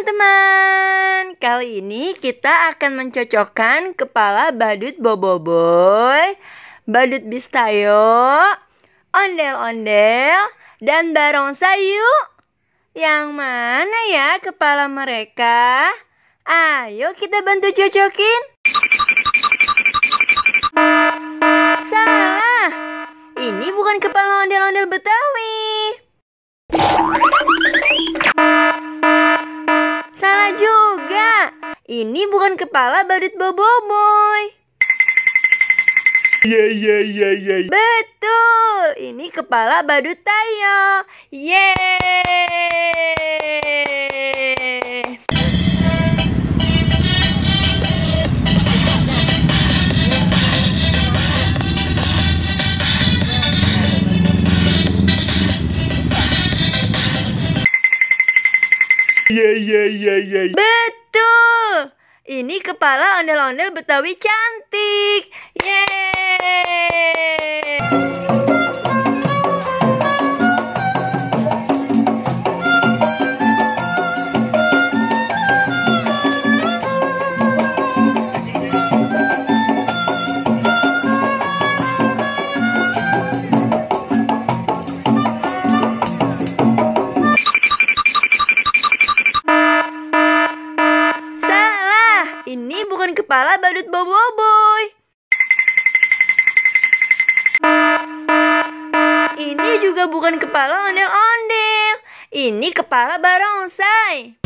teman-teman, kali ini kita akan mencocokkan kepala badut Boboiboy, badut Bistayo, ondel-ondel, dan barongsai. Yang mana ya kepala mereka? Ayo kita bantu cocokin. Salah, ini bukan kepala ondel-ondel Betawi. Salah juga, ini bukan kepala badut Boboiboy. Betul, ini kepala badut Tayo. Yeay. Betul, ini kepala ondel-ondel Betawi cantik. Yeay. Ini bukan kepala badut Boboiboy. Ini juga bukan kepala ondel-ondel. Ini kepala barongsai.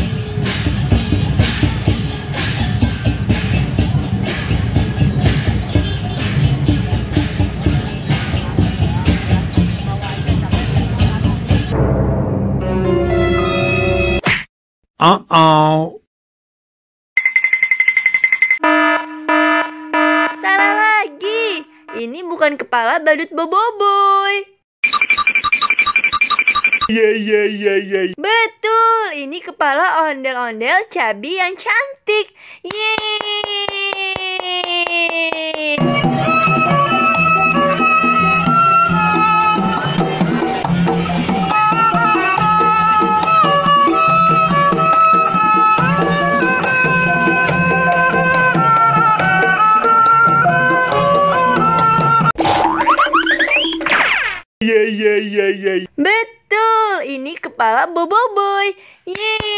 Salah lagi. Ini bukan kepala badut Boboiboy. Betul, ini kepala ondel-ondel Cabi yang cantik. Yeay. Betul, ini kepala Boboiboy. Yeay.